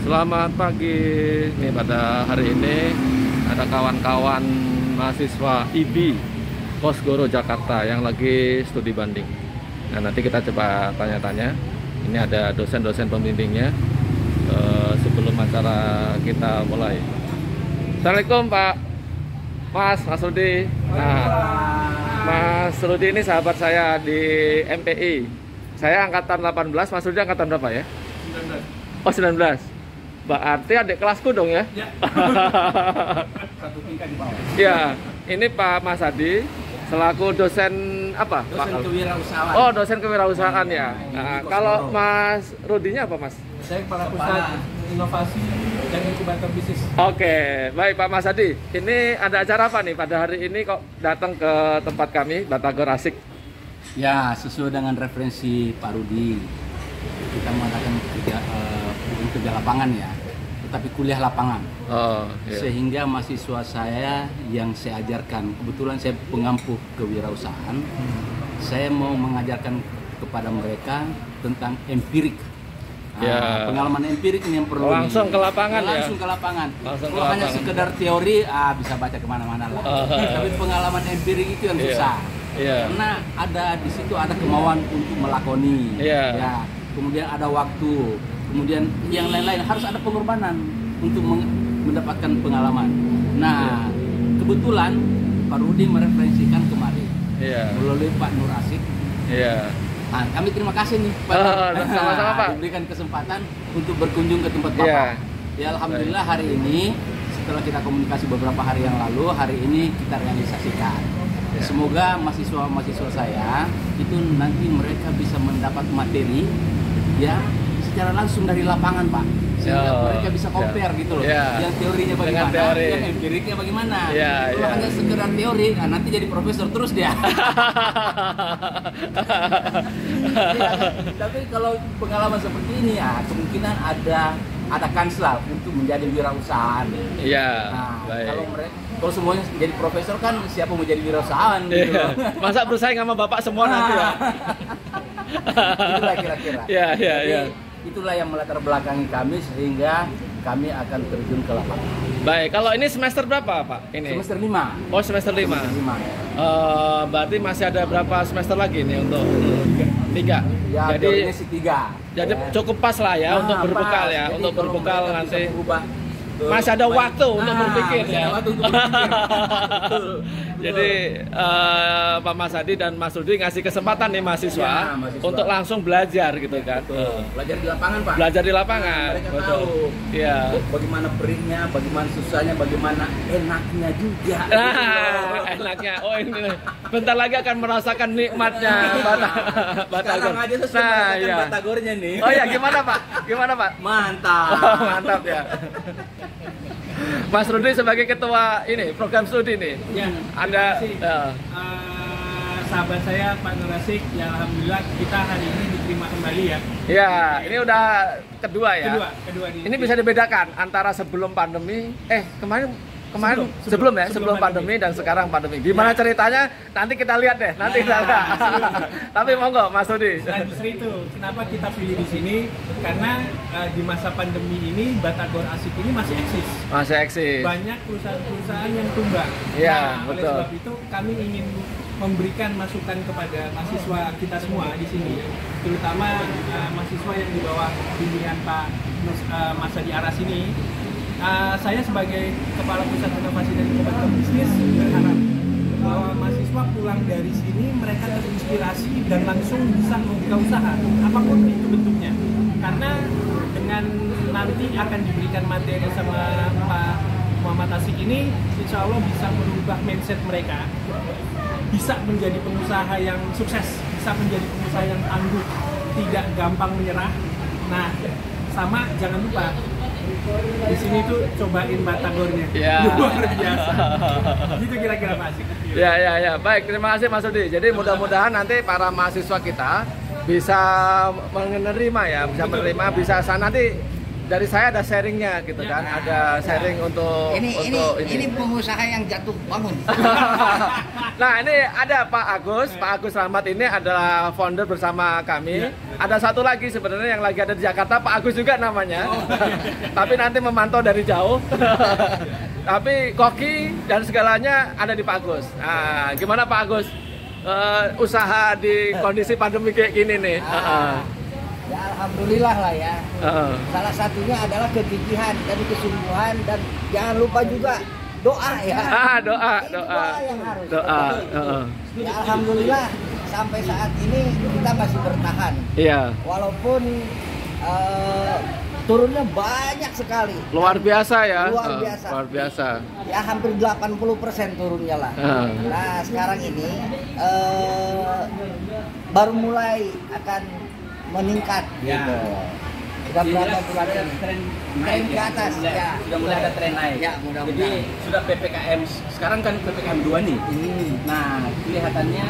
Selamat pagi. Nih pada hari ini ada kawan-kawan mahasiswa IB Kosgoro Jakarta yang lagi studi banding. Nah, nanti kita coba tanya-tanya. Ini ada dosen-dosen pembimbingnya sebelum acara kita mulai. Assalamualaikum Pak Mas Rudi. Nah, Mas Rudi ini sahabat saya di MPI. Saya angkatan 18, Mas Rudi angkatan berapa ya? 19. Oh, 19. Berarti adik kelasku dong ya? Ya. Satu tingkat di bawah. Ya, ini Pak Mas Adi selaku dosen apa? Dosen kewirausahaan. Oh, dosen kewirausahaan ya. Nah, kalau Mas Rudinya apa, Mas? Saya kepala pusat inovasi dan inkubator bisnis. Oke, baik Pak Mas Adi. Ini ada acara apa nih pada hari ini kok datang ke tempat kami, Batagor Asik? Ya, sesuai dengan referensi Pak Rudi, kita mengadakan kerja lapangan ya, tetapi kuliah lapangan. Oh, iya. Sehingga mahasiswa saya yang saya ajarkan, kebetulan saya pengampu kewirausahaan, saya mau mengajarkan kepada mereka tentang empirik. Pengalaman empirik ini yang perlu langsung ke lapangan ya? Langsung ke lapangan. Kalau hanya sekedar teori, bisa baca kemana-mana lah. Tapi pengalaman empirik itu yang susah. Karena di situ ada kemauan untuk melakoni. Ya, kemudian ada waktu, kemudian yang lain-lain harus ada pengorbanan untuk mendapatkan pengalaman. Nah, kebetulan Pak Rudi mereferensikan kemarin melalui Pak Nur Asik. Nah, kami terima kasih nih Pak. Sama-sama Pak. Diberikan kesempatan untuk berkunjung ke tempat Bapak. Ya, alhamdulillah hari ini setelah kita komunikasi beberapa hari yang lalu, hari ini kita realisasikan. Semoga mahasiswa-mahasiswa saya itu nanti mereka bisa mendapat materi ya secara langsung dari lapangan, Pak. Sehingga mereka bisa compare gitu loh. Yang teorinya bagaimana, yang empiriknya bagaimana. Kalau hanya sekedar teori, nanti jadi profesor terus dia. Tapi kalau pengalaman seperti ini ya kemungkinan ada kanslah untuk menjadi wirausahaan. Kalau semuanya jadi profesor kan siapa mau jadi wirausahaan gitu. Masa bersaing sama bapak semua nanti ya? Itulah kira-kira. Itulah yang melatar belakangi kami sehingga kami akan terjun ke lapangan. Baik, kalau ini semester berapa Pak? Ini? Semester 5. Oh, semester 5. Berarti masih ada berapa semester lagi nih untuk 3? Ya, jadi ini 3. Jadi cukup pas lah ya untuk berbekal ya, untuk berbekal nanti. Masih ada waktu untuk berpikir ya. Jadi Pak Mas Adi dan Mas Rudi ngasih kesempatan nih mahasiswa untuk langsung belajar gitu kan. Belajar di lapangan Pak. Belajar di lapangan. Mereka tahu. Bagaimana perihnya, bagaimana susahnya, bagaimana enaknya juga. Enaknya. Oh ini bentar lagi akan merasakan nikmatnya Batagor. Sekarang aja saya Batagornya nih. Oh ya, gimana Pak? Gimana Pak? Mantap. Mantap ya. Mas Rudi sebagai ketua ini program studi nih. Anda sahabat saya Pak Nur Asik, ya alhamdulillah kita hari ini diterima kembali ya. Ya, ini udah kedua ya. Kedua ini bisa dibedakan antara sebelum pandemi, sebelum pandemi dan sekarang pandemi. Gimana ceritanya? Nanti kita lihat deh. Tapi monggo Mas Rudi. Nah, justru itu kenapa kita pilih di sini karena di masa pandemi ini Batagor Asik ini masih eksis. Banyak perusahaan-perusahaan yang tumbang. Oleh sebab itu kami ingin memberikan masukan kepada mahasiswa kita semua di sini, terutama mahasiswa yang di bawah bimbingan Pak Mas Adi Aras ini. Saya sebagai Kepala Pusat Inovasi dan Inkubator Bisnis berharap bahwa mahasiswa pulang dari sini mereka terinspirasi dan langsung bisa membuka usaha apapun itu bentuknya, karena dengan nanti akan diberikan materi sama Pak Muhammad Asik ini, insya Allah bisa merubah mindset mereka, bisa menjadi pengusaha yang sukses, bisa menjadi pengusaha yang tangguh, tidak gampang menyerah. Nah, sama jangan lupa di sini tuh cobain Batagornya. Luar biasa. Gitu kira-kira Mas. Ya. Baik, terima kasih Mas Rudi. Jadi mudah-mudahan nanti para mahasiswa kita bisa menerima ya, bisa menerima, bisa nanti dari saya ada sharingnya gitu kan, ada sharing untuk ini pengusaha yang jatuh bangun. Nah ini ada Pak Agus Rahmat ini adalah founder bersama kami. Ada satu lagi sebenarnya yang lagi ada di Jakarta, Pak Agus juga namanya. Tapi nanti memantau dari jauh. Tapi koki dan segalanya ada di Pak Agus. Nah, gimana Pak Agus? Usaha di kondisi pandemi kayak gini nih. Ya alhamdulillah lah ya. Salah satunya adalah kegigihan dan kesungguhan, dan jangan lupa juga doa ya. Doa yang harus. Ya alhamdulillah sampai saat ini kita masih bertahan. Iya. Walaupun turunnya banyak sekali. Luar biasa ya. Luar biasa. Luar biasa. Ya hampir 80% turunnya lah. Nah sekarang ini baru mulai akan meningkat gitu. Sudah berada tren naik ke atas ya. Sudah mulai ada tren naik. Ya, mudah-mudahan. Jadi sudah PPKM, sekarang kan PPKM 2 nih. Nah, kelihatannya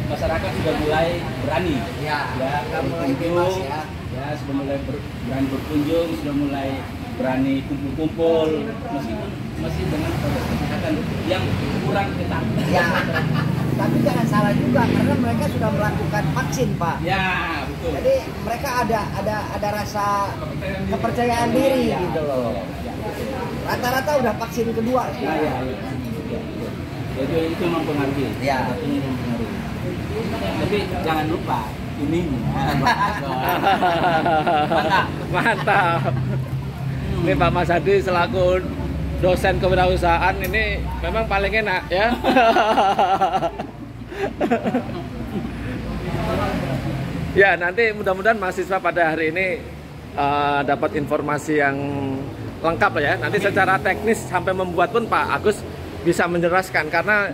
masyarakat sudah mulai berani. Ya, sudah mulai bebas ya. Ya, sudah mulai berani berkunjung, sudah mulai berani kumpul-kumpul, meskipun masih dengan protokol kesehatan yang kurang ketat. Ya. Tapi jangan salah juga, karena mereka sudah melakukan vaksin, Pak. Ya, betul. Jadi mereka ada rasa kepercayaan diri gitu loh. Rata-rata udah vaksin kedua sekarang. Ya. Jadi itu mempengaruhi. Ya. Ini mempengaruhi. Tapi jangan lupa ini mantap. Ini Pak Mas Hadi selaku dosen kewirausahaan ini memang paling enak ya. Ya nanti mudah-mudahan mahasiswa pada hari ini dapat informasi yang lengkap lah ya. Nanti secara teknis sampai membuat pun Pak Agus bisa menjelaskan, karena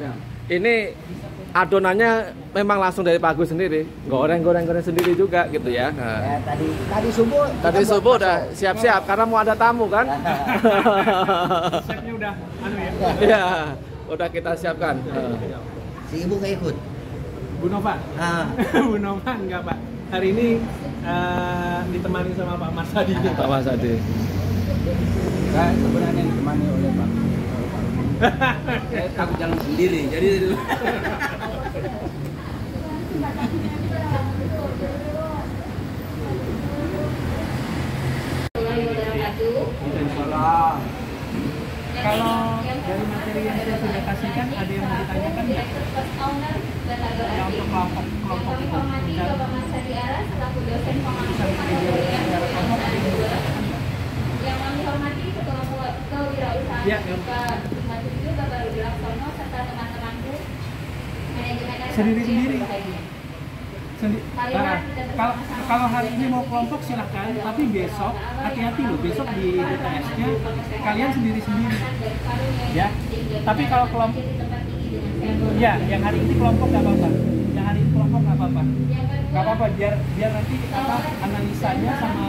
ini adonannya memang langsung dari Pak Agus sendiri, goreng sendiri juga gitu ya. Ya tadi subuh udah siap-siap karena mau ada tamu kan. Chefnya udah Iya, udah kita siapkan. Si ibu nggak ikut? Bu Nova? Bu Nova enggak Pak. Hari ini ditemani sama Pak Mas Hadi. Pak Mas Hadi. Saya sebenarnya ditemani oleh Pak. Saya takut jalan sendiri, jadi Kalau dari materi yang saya sudah kasihkan, ada yang mau ditanyakan nggak? Ya untuk kelompok itu. Yang kami hormati Ketua Kewirausahaan Bapak Bapak Rudi Laksono serta teman-temanku manajemen sendiri-sendiri. Kalau hari ini mau kelompok silahkan, tapi besok hati-hati loh, besok di BTS-nya kalian sendiri-sendiri ya. Tapi kalau kelompok ya, yang hari ini kelompok nggak apa-apa, nggak apa-apa, biar nanti analisanya sama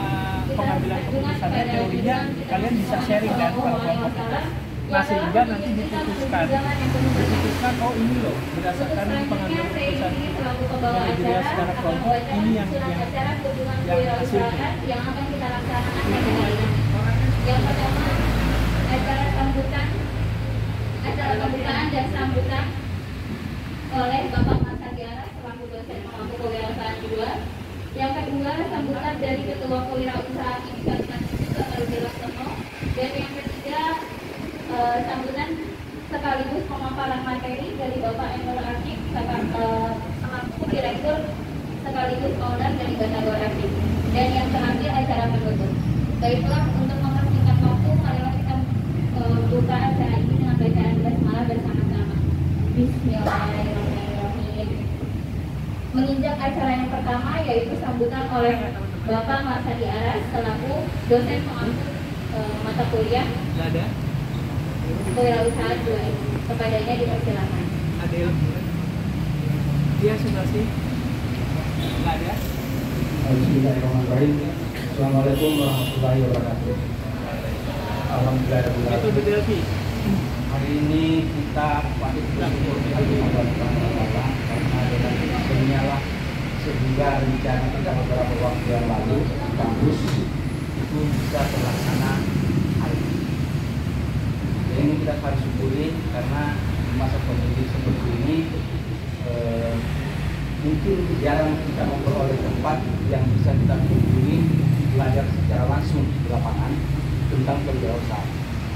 pengambilan keputusannya, teorinya kalian bisa sharing kan kalau kelompok itu. Nah sehingga nanti diputuskan oh ini loh berdasarkan pengambilan keputusan manajerial secara kelompok, ini yang hasilnya. Yang akan kita laksanakan hari ini. Yang pertama acara pembukaan dan sambutan oleh Bapak Mas Hadi Aras selaku dosen pemangku kewirausahaan 2. Yang kedua sambutan dari Ketua Kewirausahaan Bapak Rudi Laksono. Dan yang ketiga sambutan sekaligus pemaparan materi dari Bapak Emil Arif selaku Direktur sekaligus owner dari Batagor Asik. Dan yang terakhir acara penutup. Baiklah, untuk mempersingkat waktu, marilah kita buka acara ini dengan bacaan basmalah bersama-sama. Bismillahirrahmanirrahim. Menginjak acara yang pertama yaitu sambutan oleh Bapak Mas Hadi Aras selaku dosen pemangku mata kuliah Kewirausahaan 2. Kepadanya dipersilakan. Adil. Dia sudah sih. Nggak ada. Bismillahirrahmanirrahim. Assalamualaikum warahmatullahi wabarakatuh. Alhamdulillah. Itu Delvi. Hari ini kita patut bersyukur kepada Allah karena dengan demikianlah sehingga rencana kita beberapa waktu yang lalu bagus itu bisa terlaksana hari ini. Ini kita harus syukuri karena di masa pandemi seperti ini mungkin jarang kita memperoleh tempat yang bisa kita kunjungi belajar secara langsung di lapangan tentang kewirausahaan.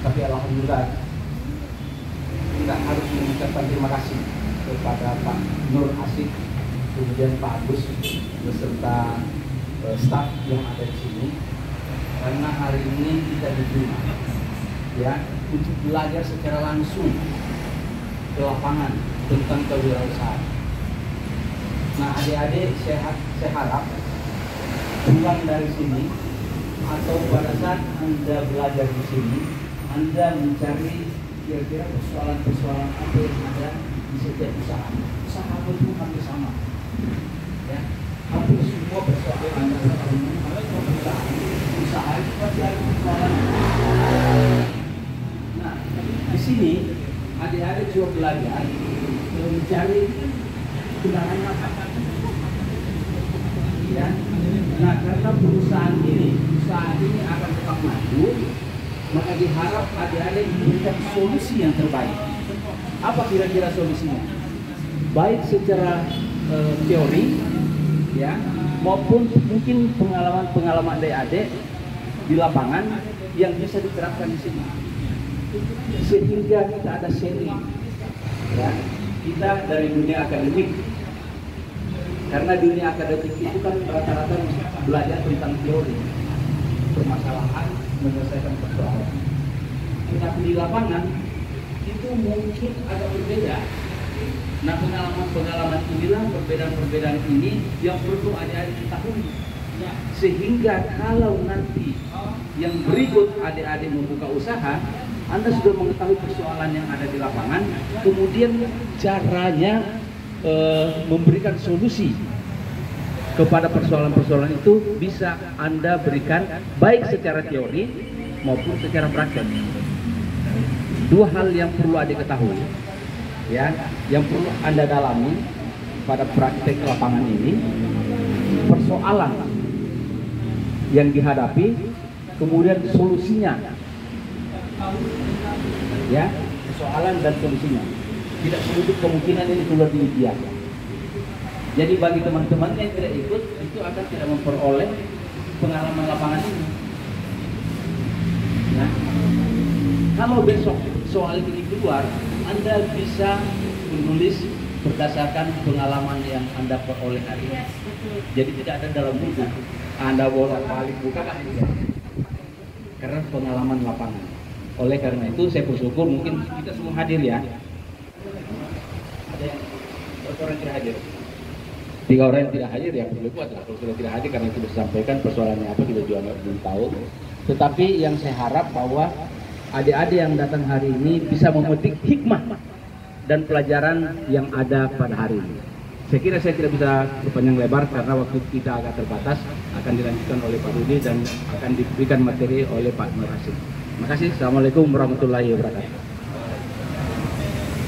Tapi alhamdulillah kita harus mengucapkan terima kasih kepada Pak Nur Asik, kemudian Pak Agus beserta staf yang ada di sini, karena hari ini kita diterima ya untuk belajar secara langsung ke lapangan tentang kewirausahaan. Nah, adik-adik saya harap pulang dari sini atau pada saat Anda belajar di sini, Anda mencari kira-kira persoalan-persoalan apa yang ada di setiap usaha. Usaha itu hampir sama, ya. Hampir semua persoalan usaha itu pasti ada persoalan. Nah, di sini adik-adik coba belajar mencari genangan apa. Ya. Nah, karena usaha ini akan tetap maju, maka diharap adik-adik memberikan solusi yang terbaik. Apa kira-kira solusinya? Baik secara teori, ya, maupun mungkin pengalaman adik-adik di lapangan yang bisa diterapkan di sini. Sehingga kita ada sharing, ya, kita dari dunia akademik. Karena dunia akademik itu kan rata-rata belajar tentang teori, permasalahan, menyelesaikan persoalan. Tetapi di lapangan itu mungkin agak berbeda. Nah, pengalaman inilah, perbedaan-perbedaan ini yang perlu adik-adik ketahui. Sehingga kalau nanti yang berikut adik-adik membuka usaha, Anda sudah mengetahui persoalan yang ada di lapangan, kemudian caranya memberikan solusi kepada persoalan-persoalan itu bisa Anda berikan baik secara teori maupun secara praktek. Dua hal yang perlu adik ketahui, ya, yang perlu Anda dalami pada praktek lapangan ini, persoalan yang dihadapi, kemudian solusinya, ya, persoalan dan solusinya. Tidak menutup kemungkinan ini keluar di ujian. Jadi bagi teman-teman yang tidak ikut, itu akan tidak memperoleh pengalaman lapangan ini. Nah, kalau besok soal ini keluar, Anda bisa menulis berdasarkan pengalaman yang Anda peroleh hari ini. Jadi tidak ada dalam buku. Anda bolak-balik buka kan? Karena pengalaman lapangan. Oleh karena itu saya bersyukur mungkin kita semua hadir ya. Berapa orang tidak hadir? 3 orang yang tidak hadir ya perlu buat lah. Kalau sudah tidak hadir karena sudah disampaikan persoalannya apa kita juga belum tahu. Tetapi yang saya harap bahwa adik-adik yang datang hari ini bisa memetik hikmah dan pelajaran yang ada pada hari ini. Saya kira saya tidak bisa berpanjang lebar karena waktu kita agak terbatas. Akan dilanjutkan oleh Pak Rudi dan akan diberikan materi oleh Pak Nur Asik. Terima kasih. Assalamualaikum warahmatullahi wabarakatuh.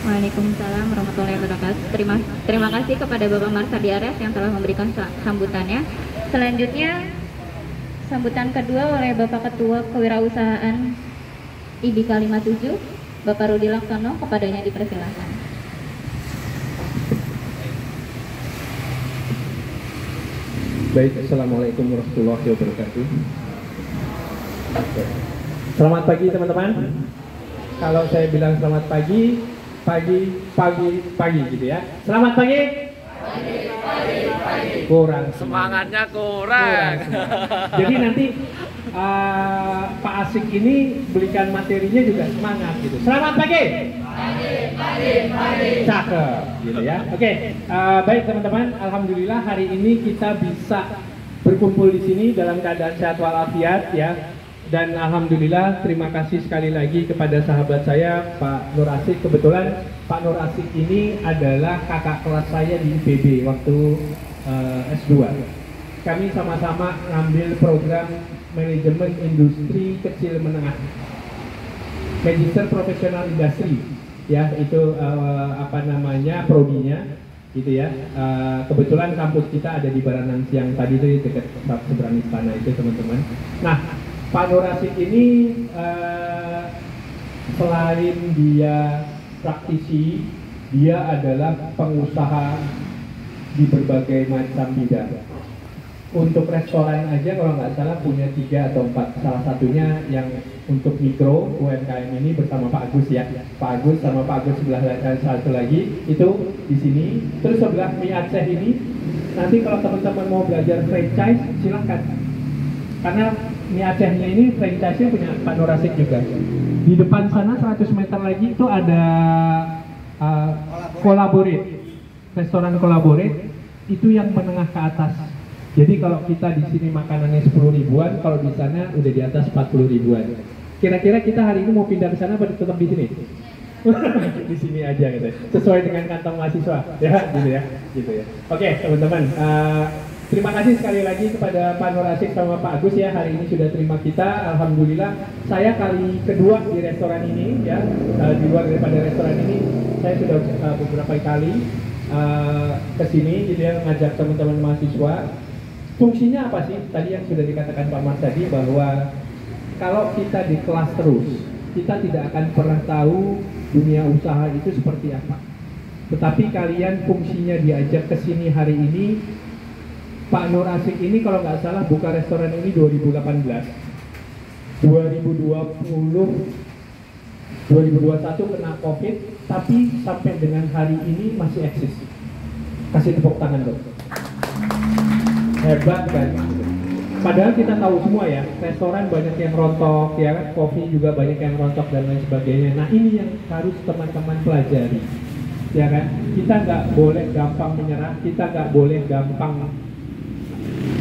Waalaikumsalam warahmatullahi wabarakatuh. Terima kasih kepada Bapak Marsadi Ares yang telah memberikan sambutannya. Selanjutnya sambutan kedua oleh Bapak Ketua Kewirausahaan IBK 57, Bapak Rudi Laksono, kepadanya dipersilakan. Baik, Assalamualaikum warahmatullahi wabarakatuh. Selamat pagi teman-teman. Kalau saya bilang selamat pagi gitu ya. Selamat pagi. Pagi. Kurang semangatnya kurang. Jadi nanti Pak Asik ini belikan materinya juga semangat gitu. Selamat pagi. Pagi. Cakep gitu ya. Oke, baik teman-teman. Alhamdulillah hari ini kita bisa berkumpul di sini dalam keadaan sehat walafiat ya. Dan alhamdulillah terima kasih sekali lagi kepada sahabat saya Pak Nur Asik. Kebetulan Pak Nur Asik ini adalah kakak kelas saya di IPB waktu S2. Kami sama-sama ngambil program manajemen industri kecil menengah, Magister Profesional Industri ya, itu prodinya gitu ya. Kebetulan kampus kita ada di Baranang Siang tadi itu dekat seberang istana itu teman-teman. Nah, Pak Nur Asyik ini selain dia praktisi, dia adalah pengusaha di berbagai macam bidang. Untuk restoran aja kalau nggak salah punya 3 atau 4. Salah satunya yang untuk mikro UMKM ini bersama Pak Agus ya. Pak Agus sama Pak Agus sebelah satu lagi itu di sini. Terus sebelah Mie Aceh ini nanti kalau teman-teman mau belajar franchise silakan. Karena Mie Acehnya ini franchise-nya punya Pak Nur Asyik juga. Di depan sana 100 meter lagi itu ada Collaborate. Restoran Collaborate itu yang menengah ke atas. Jadi kalau kita di sini makanannya 10 ribuan, kalau di sana udah di atas 40 ribuan. Kira-kira kita hari ini mau pindah ke sana atau tetap di sini? Di sini aja gitu. Sesuai dengan kantong mahasiswa, ya, gitu ya. Oke, teman-teman. Terima kasih sekali lagi kepada Pak Nur Asyik sama Pak Agus ya, hari ini sudah terima kita. Alhamdulillah. Saya kali kedua di restoran ini ya, di luar daripada restoran ini, saya sudah beberapa kali ke sini gitu ya, ngajak teman-teman mahasiswa. Fungsinya apa sih? Tadi yang sudah dikatakan Pak Mas tadi bahwa kalau kita di kelas terus, kita tidak akan pernah tahu dunia usaha itu seperti apa. Tetapi kalian fungsinya diajak ke sini hari ini. Pak Nur Asyik ini kalau nggak salah buka restoran ini 2018. 2021 kena COVID, tapi sampai dengan hari ini masih eksis. Kasih tepuk tangan dong. Hebat kan? Padahal kita tahu semua ya, restoran banyak yang rontok, ya kan, kopi juga banyak yang rontok dan lain sebagainya. Nah ini yang harus teman-teman pelajari, ya kan? Kita nggak boleh gampang menyerah, kita nggak boleh gampang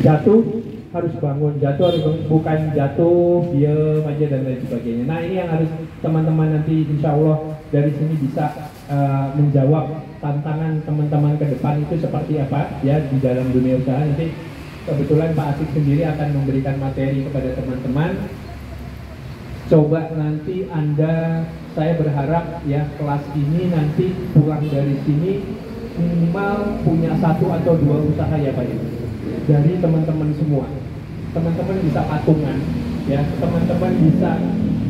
jatuh, harus bangun. Jatuh harus bangun, bukan jatuh, diem aja dan lain sebagainya. Nah ini yang harus teman-teman nanti insya Allah dari sini bisa menjawab tantangan teman-teman ke depan itu seperti apa ya di dalam dunia usaha. Nanti kebetulan Pak Asyik sendiri akan memberikan materi kepada teman-teman. Coba nanti Anda, saya berharap ya kelas ini nanti pulang dari sini minimal punya 1 atau 2 usaha ya Pak Ibu. Dari teman-teman semua. Teman-teman bisa patungan ya, teman-teman bisa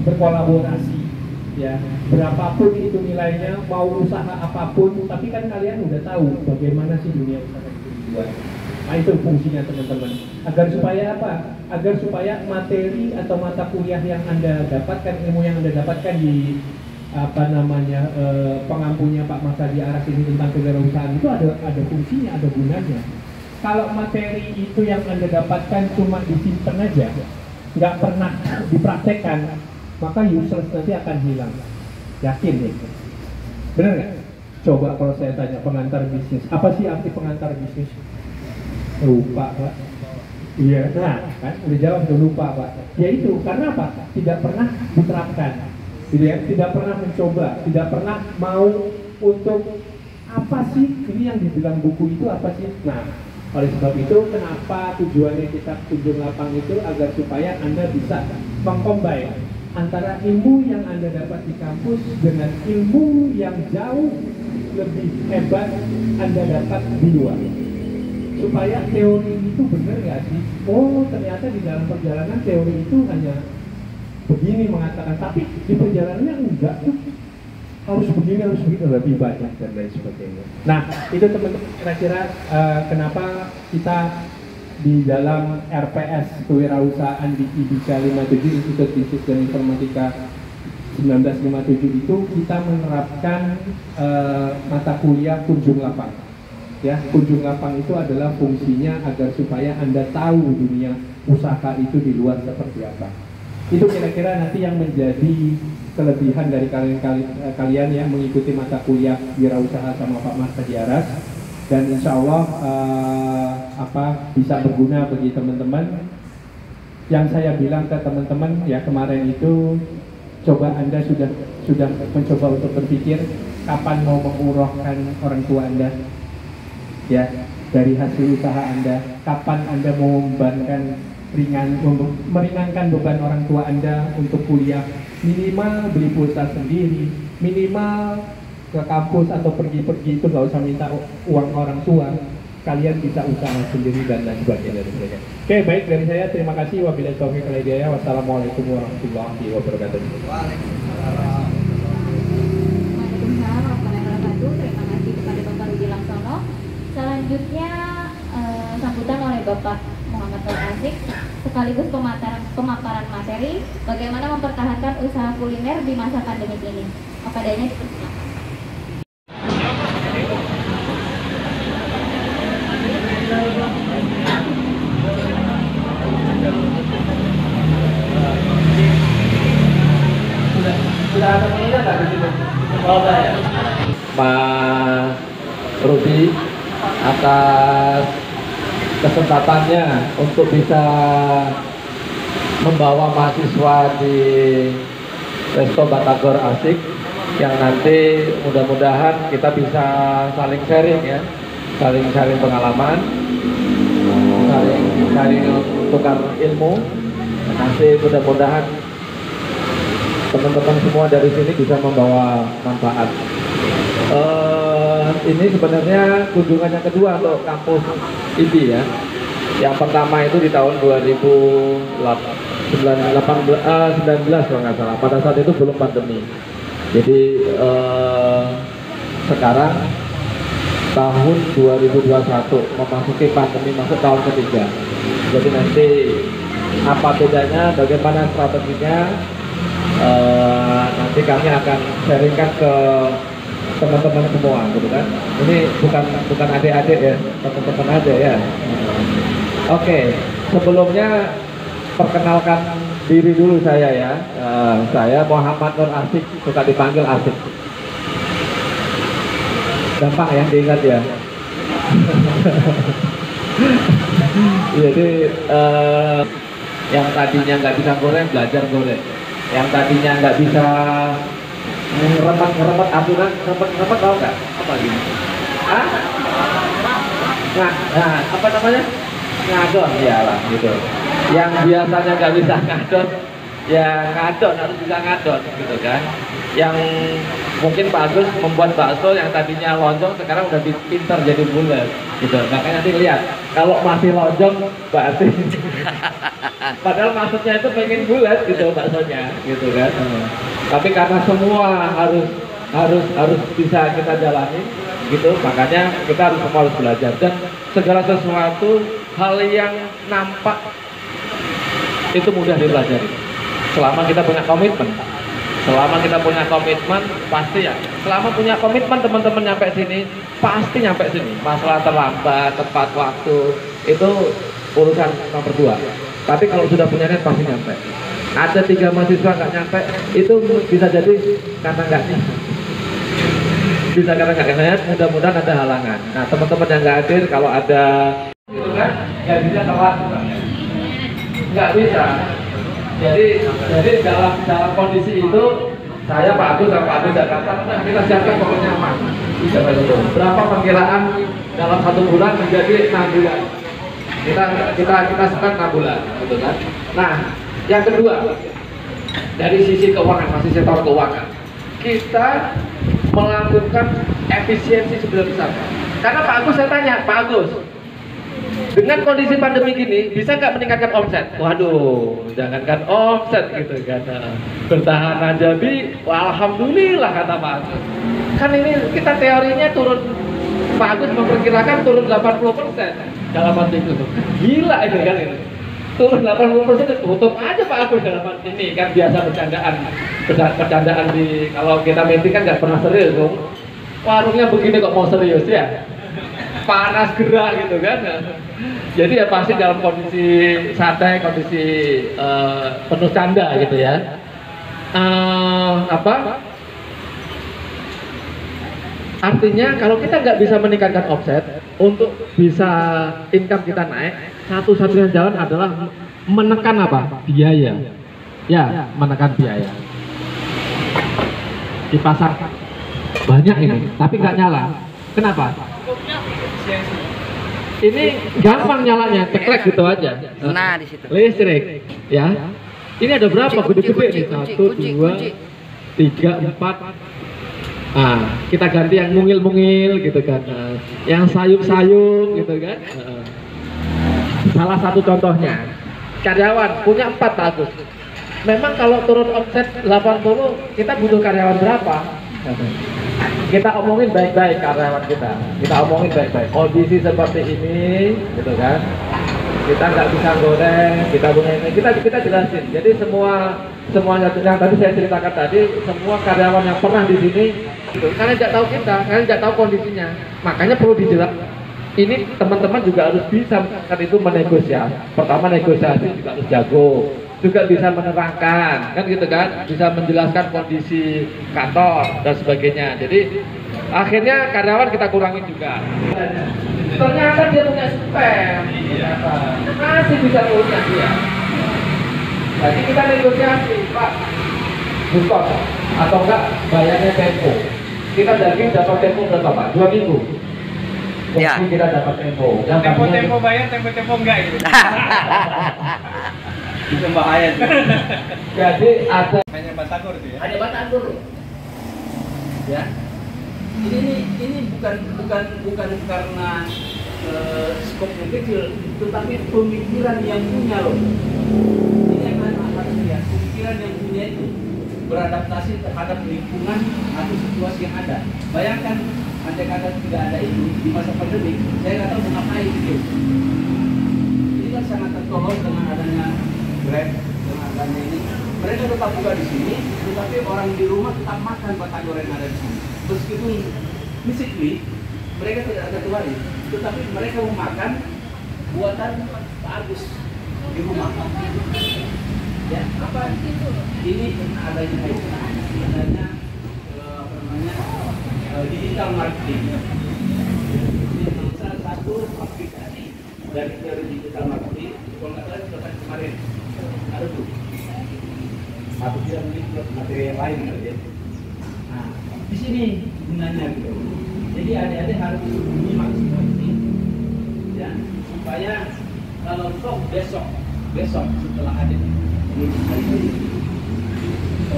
berkolaborasi ya, berapapun itu nilainya, mau usaha apapun, tapi kan kalian udah tahu bagaimana sih dunia usaha itu dibuat. Nah itu fungsinya teman-teman. Agar supaya apa? Agar supaya materi atau mata kuliah yang Anda dapatkan, ilmu yang Anda dapatkan di pengampunya Pak Mas Hadi Aras ini tentang kewirausahaan itu ada fungsinya, ada gunanya. Kalau materi itu yang Anda dapatkan cuma disimpan aja, nggak pernah dipraktekkan, maka useless nanti akan hilang. Yakin nih? Bener nggak? Coba kalau saya tanya pengantar bisnis, apa sih arti pengantar bisnis? Lupa Pak. Iya, nah kan udah jawab, udah lupa Pak. Ya itu karena apa? Tidak pernah diterapkan, tidak pernah mencoba, tidak pernah mau untuk apa sih ini yang dibilang buku itu apa sih? Nah, oleh sebab itu kenapa tujuannya kita kunjung lapang itu agar supaya Anda bisa mengcombine antara ilmu yang Anda dapat di kampus dengan ilmu yang jauh lebih hebat Anda dapat di luar. Supaya teori itu benar nggak sih? Oh ternyata di dalam perjalanan teori itu hanya begini mengatakan, tapi di perjalanannya enggak tuh, harus begini, harus begitu, lebih banyak dan lain sebagainya. Nah itu teman-teman kira-kira kenapa kita di dalam RPS kewirausahaan di IBK 57 Institut Bisnis dan Informatika 1957 itu kita menerapkan mata kuliah kunjung lapang. Ya, kunjung lapang itu adalah fungsinya agar supaya Anda tahu dunia usaha itu di luar seperti apa. Itu kira-kira nanti yang menjadi kelebihan dari kalian yang mengikuti mata kuliah wirausaha sama Pak Mas Hadi Aras, dan insya Allah bisa berguna bagi teman-teman. Yang saya bilang ke teman-teman ya kemarin itu, coba Anda sudah mencoba untuk berpikir kapan mau mengurahkan orang tua Anda ya dari hasil usaha Anda, kapan Anda mau meringankan beban orang tua Anda untuk kuliah, minimal beli pulsa sendiri, minimal ke kampus atau pergi-pergi itu nggak usah minta uang orang tua. kalian bisa usaha sendiri dan lain sebagainya. Oke, baik dari saya, terima kasih. Wabillahi taufiq wal hidayah. Wassalamualaikum warahmatullahi wabarakatuh. Waalaikumsalam warahmatullahi wabarakatuh. Terima kasih kepada Bapak Rudi Laksono. Selanjutnya sambutan oleh Bapak Muhammad Nur Asik sekaligus pemaparan materi bagaimana mempertahankan usaha kuliner di masa pandemi ini. Apa adanya dipersilakan. Mas Rudi atas kesempatannya untuk bisa membawa mahasiswa di Resto Batagor Asik yang nanti mudah-mudahan kita bisa saling sharing ya, saling sharing pengalaman, saling tukar ilmu. Nanti mudah-mudahan teman-teman semua dari sini bisa membawa manfaat. Ini sebenarnya kunjungan yang kedua untuk kampus IBI ya. Yang pertama itu di tahun 2019 kalau nggak salah. Pada saat itu belum pandemi. Jadi sekarang tahun 2021 memasuki pandemi, masuk tahun ketiga. Jadi nanti apa bedanya, bagaimana strateginya, nanti kami akan sharingkan ke teman-teman semua, gitu kan? Ini bukan adik-adik ya, teman-teman aja ya. Oke, sebelumnya perkenalkan diri dulu saya ya. Saya Muhammad Nur Asik, suka dipanggil Asik. Gampang ya diingat ya. Jadi yang tadinya nggak bisa goreng, belajar goreng. Yang tadinya nggak bisa ngeremet aturan, ngeremet tahu nggak? Apa gini? Hah? Nah, apa namanya? Ngadon, ya lah gitu. Yang biasanya nggak bisa ngadon, ya ngadon, harus bisa ngadon gitu kan. Yang mungkin Pak Agus membuat bakso yang tadinya lonjong sekarang udah pintar jadi bulat gitu. Makanya nanti lihat kalau masih lonjong berarti padahal maksudnya itu pengen bulat gitu baksonya gitu kan. Tapi karena semua harus bisa kita jalani gitu, makanya kita harus belajar. Dan segala sesuatu hal yang nampak itu mudah dipelajari selama kita punya komitmen. Selama kita punya komitmen, pasti ya. Selama punya komitmen teman-teman nyampe sini, pasti nyampe sini. Masalah terlambat, tepat waktu, itu urusan nomor 2. Tapi kalau sudah punya niat pasti nyampe. Ada 3 mahasiswa nggak nyampe, itu bisa jadi karena nggak niat. Bisa karena nggak niat, mudah-mudahan ada halangan. Nah teman-teman yang nggak hadir, kalau ada gitu kan, nggak bisa telat, nggak bisa. Jadi dalam kondisi itu saya Pak Agus dan Pak Agus Jakarta kita siapkan pokoknya aman. Berapa perkiraan dalam 1 bulan menjadi 6 bulan. Kita sekat 6 bulan, gitu kan. Nah, yang kedua dari sisi keuangan, masih sektor keuangan, kita melakukan efisiensi sebesar-besarnya. Karena Pak Agus saya tanya, Pak Agus, dengan kondisi pandemi gini bisa nggak meningkatkan omset? Waduh, jangankan omset gitu kan, bertahan aja bi, alhamdulillah kata Pak Agus. Kan ini kita teorinya turun, Pak Agus memperkirakan turun 80% dalam arti itu. Gila ini kan ini. Turun 80% tutup aja Pak Agus dalam arti ini kan biasa bercandaan di kalau kita meeting kan nggak pernah serius dong. Warungnya begini kok mau serius ya? Panas gerah gitu kan. Jadi ya pasti dalam kondisi santai, kondisi penuh canda gitu ya. Artinya kalau kita nggak bisa meningkatkan omset, untuk bisa income kita naik, satu-satunya jalan adalah menekan apa? Biaya. Ya, menekan biaya. Di pasar banyak ini, tapi nggak nyala. Kenapa? Ini gampang nyalanya, teklek gitu aja. Nah, di situ. Listrik, ya. Ini ada berapa gede-gede nih? 1, 2, 3, 4, Kita ganti yang mungil-mungil gitu kan, yang sayup-sayup gitu kan. Salah satu contohnya, karyawan punya 4 bagus. Memang kalau turun omset 80, kita butuh karyawan berapa? Kita omongin baik-baik karyawan kita omongin baik-baik. Kondisi seperti ini, gitu kan? Kita nggak bisa goreng, kita punya ini, kita jelasin. Jadi semuanya yang tadi saya ceritakan tadi, semua karyawan yang pernah di sini, gitu. Kalian nggak tahu kita, kalian nggak tahu kondisinya, makanya perlu dijelaskan. Ini teman-teman juga harus bisa kan itu menegosiasi. Pertama negosiasi juga harus jago, juga bisa menerangkan, kan gitu kan, bisa menjelaskan kondisi kantor dan sebagainya. Jadi akhirnya karyawan kita kurangin juga. Ternyata dia punya spare, masih bisa punya dia. Jadi kita negosiasi, Pak, bukan atau enggak bayarnya tempo. Kita daging dapat tempo berapa Pak? 2 minggu. Ya. Kita dapat tempo. Tempo bayar, tempo enggak gitu. Itu bahaya tuh. Jadi ada Hanya batagor tuh ya. Ada batagor. Ya. Ini bukan karena skopnya kecil, tetapi pemikiran yang punya loh. Ini akan harus lihat pemikiran yang punya itu beradaptasi terhadap lingkungan atau situasi yang ada. Bayangkan andai kata tidak ada itu di masa pandemi, saya nggak tahu mau ngapain gitu. Ini kan sangat tertolong dengan adanya Grab, dengan adanya ini. Mereka tetap buka di sini, tetapi orang di rumah tetap makan batagor yang ada di sini. Meskipun physically mereka tidak ada keluarin, tetapi mereka mau makan buatan Pak Agus di rumah. Ya, apa ini adanya itu, adanya apa namanya digital marketing. Ini salah satu aplikasi dari digital marketing. Kalau nggak salah sudah kemarin ada tuh. Aku tidak memiliki materi yang lain ya. Nah, di sini gunanya gitu. Jadi adik-adik harus menyimak seperti ini, ya, supaya kalau besok setelah adik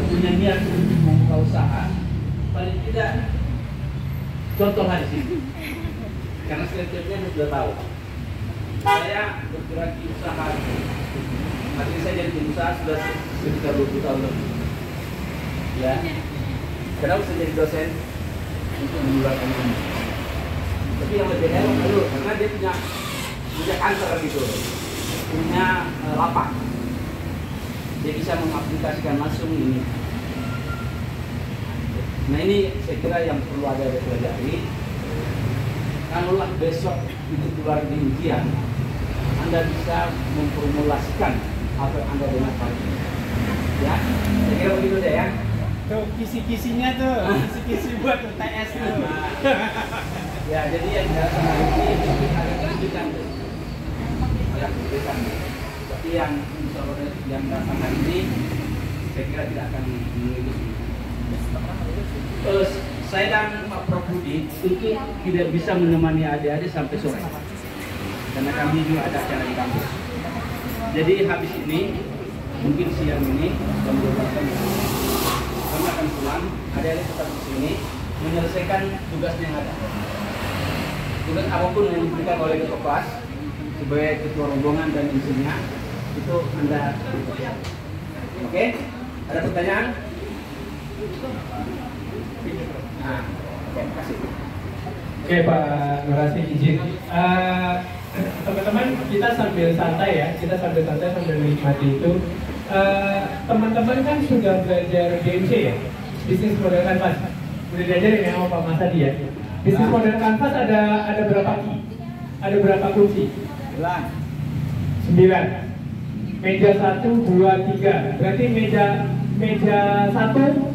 punya niat untuk membuka usaha, paling tidak contohlah di sini. Karena step-stepnya sudah tahu. Saya bergerak di usaha. Artinya saya jadi pengusaha sudah sekitar 20 tahun lebih. Ya. Kenapa saya jadi dosen? Untuk menyuarakan ini. Tapi yang lebih hebat dulu, karena dia punya kantor gitu, punya lapak. Dia bisa mengaplikasikan langsung ini. Nah ini saya kira yang perlu ada dipelajari. Kalaulah besok itu keluar di ujian, Anda bisa memformulasikan apa yang Anda dengar hari ini. Ya, saya kira begitu deh ya. Tuh kisi-kisinya tuh, kisi-kisi buat UTS tuh. Ya, jadi yang datang hari ini ada kejutan. Ada kejutan. Tapi yang datang hari ini saya kira tidak akan mengikuti. Saya dan Pak Prof Budi itu tidak bisa menemani adik-adik sampai sore. Karena kami juga ada acara di kampus. Jadi habis ini, mungkin siang ini, jam 12 kami akan pulang, adik-adik tetap di sini menyelesaikan tugas yang ada. Tugas apapun yang diberikan oleh ketua kelas sebagai ketua rombongan dan isinya itu Anda. Oke? Ada pertanyaan? Nah, oke, kasih. Oke Pak Nurasi izin. Teman-teman kita sambil santai ya, sambil menikmati itu. Teman-teman kan sudah belajar BMC ya, bisnis model kanvas. Sudah diajarin ya sama Pak Mas tadi ya. Bisnis model kanvas ada berapa key? Ada berapa kunci? 9. Meja 1, 2, 3. Berarti meja 1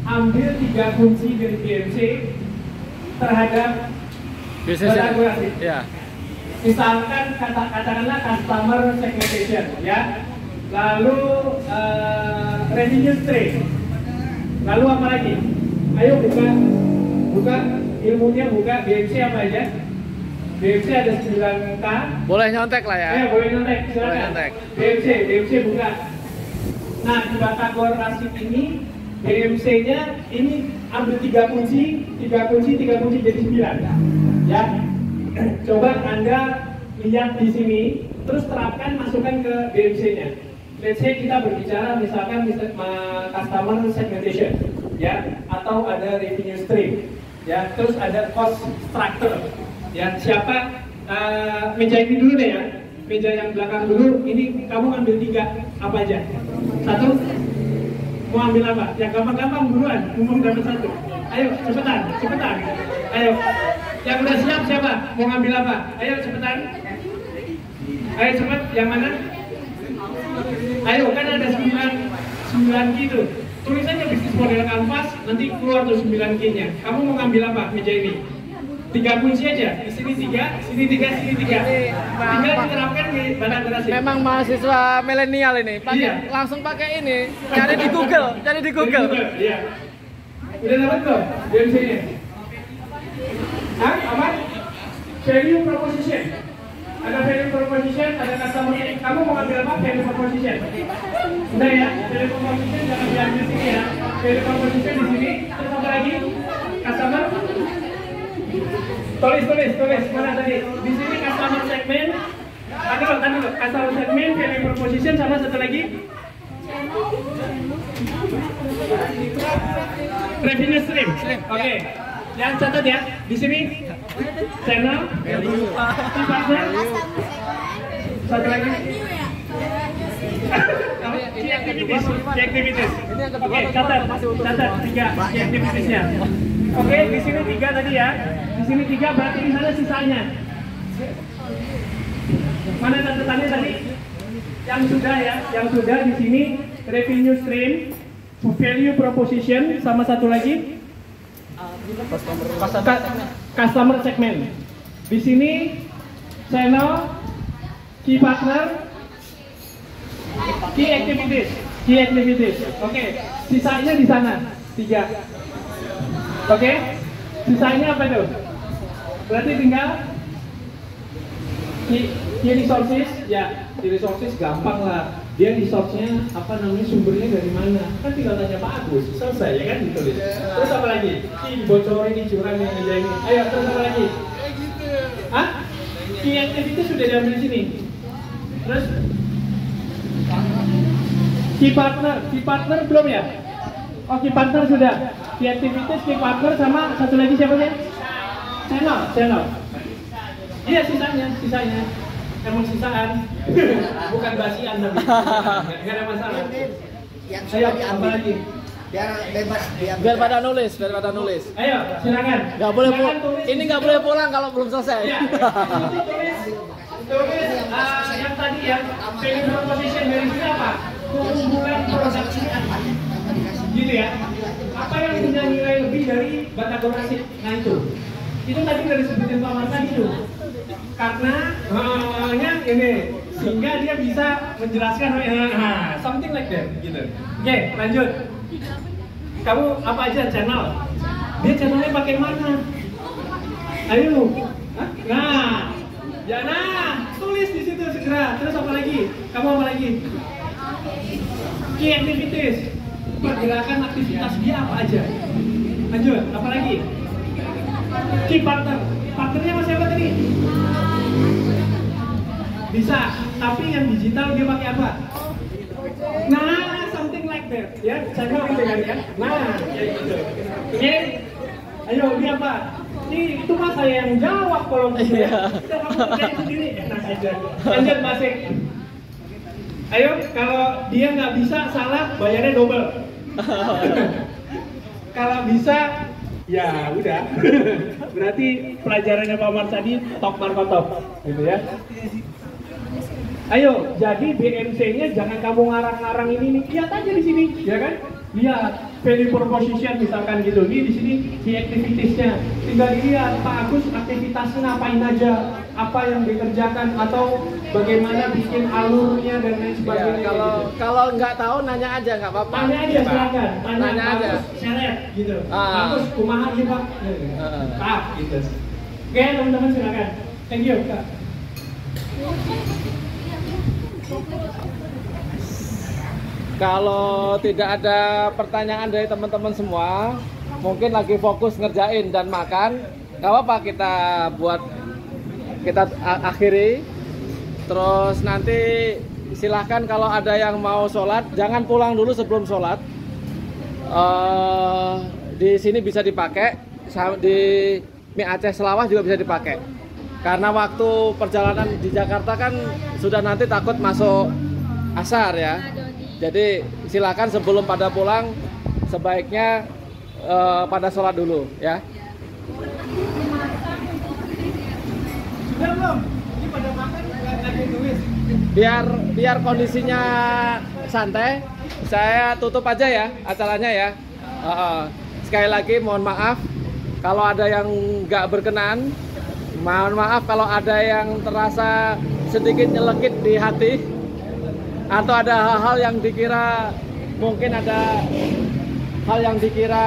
ambil 3 kunci dari BMC terhadap batagor asik. Ya. Misalkan katakanlah customer segmentation ya. Lalu revenue stream. Lalu apa lagi? Ayo buka ilmunya, buka BMC apa aja? BMC ada 9K. Boleh nyontek lah ya. Boleh nyontek, silakan. Boleh nyontek. BMC buka. Nah, di batagor asik ini BMC-nya ini ambil 3 kunci jadi 9. Ya. Coba Anda lihat di sini, terus terapkan, masukkan ke BMC-nya. Let's say kita berbicara misalkan customer segmentation, ya, atau ada revenue stream, ya, terus ada cost structure, ya. Siapa meja ini dulu deh ya, meja yang belakang dulu. Ini kamu ambil 3 apa aja? 1. Mau ambil apa? Yang gampang-gampang buruan, umum dapat 1. Ayo cepetan. Ayo. Yang udah siap siapa? Mau ngambil apa? Ayo cepetan. Ayo cepat. Yang mana? Ayo, kan ada 9 key itu. Tulis aja bisnis model kanvas, nanti keluar tuh 9 key-nya. Kamu mau ngambil apa meja ini? 3 kunci aja. Di sini 3, sini 3, sini 3. Tinggal diterapkan di Batagor Asik. Memang mahasiswa milenial ini, langsung pakai ini. Cari di Google. Iya. Udah dapat belum? BMC-nya? Hah? Apa? Value proposition. Ada value proposition, ada customer. Kamu mau ngambil apa? Value proposition. Udah ya, value proposition jangan diambil sini ya. Value proposition di sini. Terus apa lagi? Customer. Tulis. Mana tadi? Di sini customer segment. Tadi lo. Customer segment, value proposition, sama satu lagi. Revenue stream. Oke. Yang catat ya. Di sini channel, partner. Satu lagi. Key activities. Oke, catat 3 key activitiesnya. Oke, di sini 3 tadi ya. Di sini 3 berarti di sana sisanya. Mana catatannya tadi? Yang sudah di sini revenue stream, value proposition, sama satu lagi customer segment. Di sini channel, key partner, key activities. Oke, sisanya di sana 3. Oke, sisanya apa itu? Berarti tinggal key resources, ya. Key resources gampang lah. Dia resource-nya sumbernya dari mana? Kan tinggal tanya Pak Agus, selesai ya kan ditulis. Terus apa lagi? Bocorin di curang yang meja ini. Ayo, terus apa lagi? Hah? Key activities sudah diambil di sini. Terus key partner belum ya? Oh, key partner sudah. Key activities, key partner, sama satu lagi siapa ya? Channel. Iya, sisanya. Emang sisaan, bukan basian tapi nggak ada masalah. Yang sudah diambil lagi, biar bebas diambil. Biar pada nulis. Ayo, silakan. Nggak boleh ini nggak boleh pulang kalau belum selesai. Ya, tulis yang tadi ya, value proposition dari sini apa? Keunggulan produk gitu ya. Apa yang punya nilai lebih dari Batagor Asik? Nah itu tadi dari sebutin Pak Marta itu. Karena ini sehingga dia bisa menjelaskan something like that gitu. Oke, lanjut. Kamu apa aja channel? Dia channelnya pakai mana? Ayo. Tulis di situ segera. Terus apa lagi? Kamu apa lagi? Key activities. Pergerakan aktivitas dia apa aja? Lanjut. Apa lagi? Key partner. Partnernya masih apa tadi? Bisa, tapi yang digital dia pakai apa? Something like that, ya. Saya mau gitu kan ya. Kayak gitu. Oke. Ayo, dia apa? Itu mah saya yang jawab kalau gitu. Udah kamu kerjain sendiri, enak aja. Lanjut Masik. Ayo, kalau dia nggak bisa salah, bayarnya double. Kalau bisa, ya udah. Berarti pelajarannya Pak Marsadi top markotop, gitu ya. Ayo, jadi BMC-nya jangan kamu ngarang-ngarang ini, lihat aja di sini, ya kan? Lihat value proposition misalkan gitu. Ini di sini key activities-nya. Tinggal dilihat Pak Agus aktivitasnya ngapain aja, apa yang dikerjakan atau bagaimana bikin alurnya dan lain sebagainya. Ya, kalau nggak tahu nanya aja nggak apa-apa. Tanya aja silakan. Tanya aja. Seret gitu. Bagus, kumaha sih Pak? Maaf gitu. Oke teman-teman silakan. Thank you Kak. Kalau tidak ada pertanyaan dari teman-teman semua, mungkin lagi fokus ngerjain dan makan, gak apa-apa kita akhiri. Terus nanti silahkan kalau ada yang mau sholat, jangan pulang dulu sebelum sholat. Di sini bisa dipakai, di Mie Aceh Selawah juga bisa dipakai. Karena waktu perjalanan di Jakarta kan sudah nanti takut masuk asar ya. Jadi silakan sebelum pada pulang sebaiknya pada sholat dulu ya. Sudah belum? Ini pada makan nggak ditulis. Biar kondisinya santai, saya tutup aja ya acaranya ya. Sekali lagi mohon maaf kalau ada yang nggak berkenan. Mohon maaf kalau ada yang terasa sedikit nyelekit di hati. Atau ada hal-hal yang dikira, mungkin ada hal yang dikira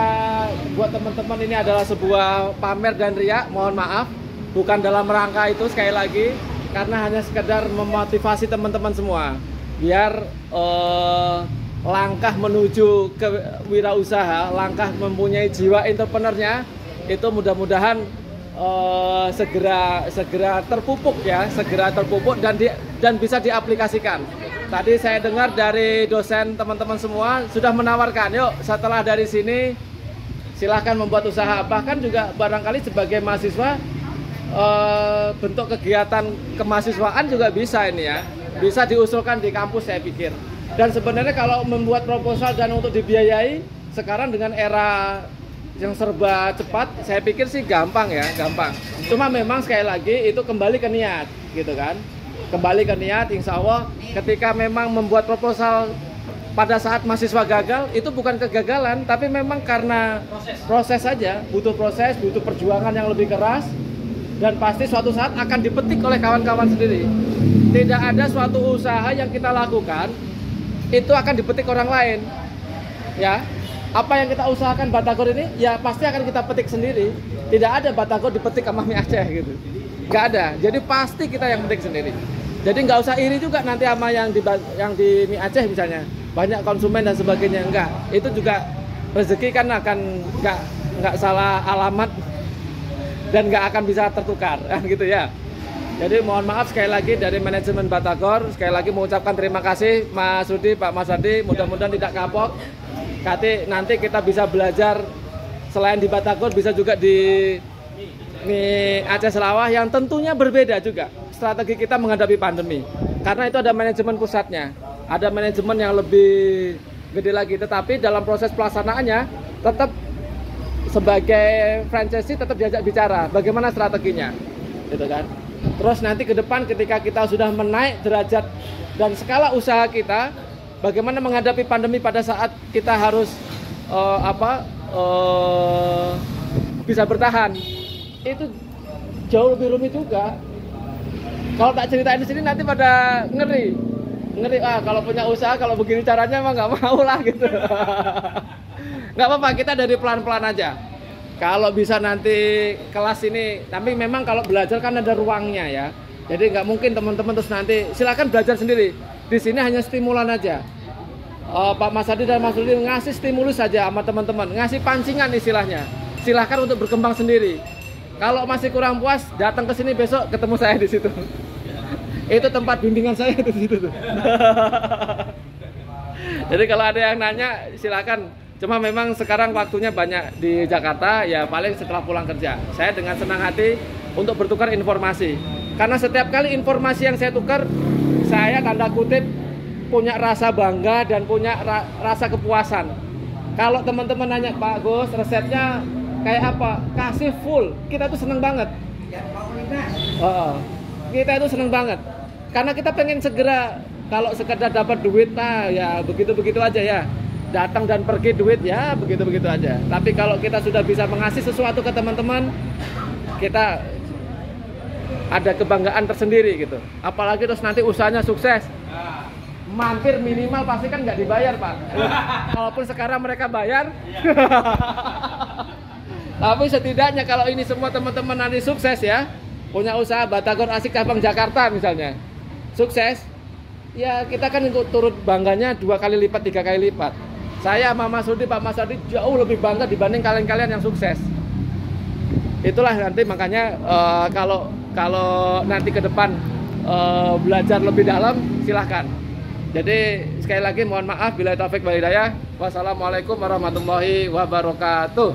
buat teman-teman ini adalah sebuah pamer dan riak, mohon maaf. Bukan dalam rangka itu sekali lagi, karena hanya sekedar memotivasi teman-teman semua. Biar langkah menuju ke wirausaha, langkah mempunyai jiwa entrepreneurnya, itu mudah-mudahan segera terpupuk ya, segera terpupuk dan bisa diaplikasikan. Tadi saya dengar dari dosen teman-teman semua sudah menawarkan, yuk setelah dari sini silahkan membuat usaha. Bahkan juga barangkali sebagai mahasiswa bentuk kegiatan kemahasiswaan juga bisa ini ya, bisa diusulkan di kampus saya pikir. Dan sebenarnya kalau membuat proposal dan untuk dibiayai sekarang dengan era yang serba cepat, saya pikir sih gampang ya, gampang. Cuma memang sekali lagi itu kembali ke niat gitu kan. Kembali ke niat, insya Allah ketika memang membuat proposal pada saat mahasiswa gagal, itu bukan kegagalan, tapi memang karena proses saja, butuh proses, butuh perjuangan yang lebih keras, dan pasti suatu saat akan dipetik oleh kawan-kawan sendiri. Tidak ada suatu usaha yang kita lakukan, itu akan dipetik orang lain. Ya, apa yang kita usahakan Batagor ini, ya pasti akan kita petik sendiri. Tidak ada Batagor dipetik sama Mie Aceh gitu. Nggak ada, jadi pasti kita yang petik sendiri. Jadi nggak usah iri juga nanti sama yang di Mie Aceh misalnya banyak konsumen dan sebagainya, enggak. Itu juga rezeki kan akan nggak salah alamat dan nggak akan bisa tertukar gitu ya. Jadi mohon maaf sekali lagi dari manajemen Batagor, sekali lagi mengucapkan terima kasih Mas Rudi, Pak Mas Adi, mudah-mudahan tidak kapok. Nanti kita bisa belajar selain di Batagor bisa juga di Mie Aceh Selawah yang tentunya berbeda juga strategi kita menghadapi pandemi, karena itu ada manajemen pusatnya, ada manajemen yang lebih gede lagi, tetapi dalam proses pelaksanaannya tetap sebagai franchisee tetap diajak bicara bagaimana strateginya gitu kan. Terus nanti ke depan ketika kita sudah menaik derajat dan skala usaha kita, bagaimana menghadapi pandemi pada saat kita harus bisa bertahan, itu jauh lebih rumit juga. Kalau tak ceritain di sini nanti pada ngeri, kalau punya usaha kalau begini caranya mah nggak mau lah gitu. Nggak apa-apa, kita dari pelan-pelan aja. Kalau bisa nanti kelas ini, tapi memang kalau belajar kan ada ruangnya ya. Jadi nggak mungkin teman-teman terus nanti silakan belajar sendiri. Di sini hanya stimulan aja. Pak Mas Adi dan Mas Rudi ngasih stimulus saja sama teman-teman, ngasih pancingan istilahnya. Silahkan untuk berkembang sendiri. Kalau masih kurang puas, datang ke sini besok ketemu saya di situ. Itu tempat bimbingan saya di situ tuh. Jadi kalau ada yang nanya silakan. Cuma memang sekarang waktunya banyak di Jakarta, ya paling setelah pulang kerja. Saya dengan senang hati untuk bertukar informasi. Karena setiap kali informasi yang saya tukar, saya tanda kutip punya rasa bangga dan punya rasa kepuasan. Kalau teman-teman nanya, Pak Gus, resepnya kayak apa? Kasih full. Kita tuh seneng banget. Kita itu seneng banget. Karena kita pengen segera, kalau sekedar dapat duit, nah ya begitu-begitu aja ya. Datang dan pergi duit ya begitu-begitu aja. Tapi kalau kita sudah bisa mengasih sesuatu ke teman-teman, kita ada kebanggaan tersendiri gitu. Apalagi terus nanti usahanya sukses, mampir minimal pasti kan nggak dibayar Pak. Walaupun sekarang mereka bayar, tapi setidaknya kalau ini semua teman-teman nanti sukses ya, punya usaha Batagor Asik Cabang Jakarta misalnya, sukses, ya kita kan untuk turut bangganya 2 kali lipat, 3 kali lipat. Saya sama Mas Rudi, Pak Mas Rudi jauh lebih bangga dibanding kalian-kalian yang sukses. Itulah nanti makanya kalau nanti ke depan belajar lebih dalam, silahkan. Jadi sekali lagi mohon maaf bila taufik wal hidayah. Wassalamualaikum warahmatullahi wabarakatuh.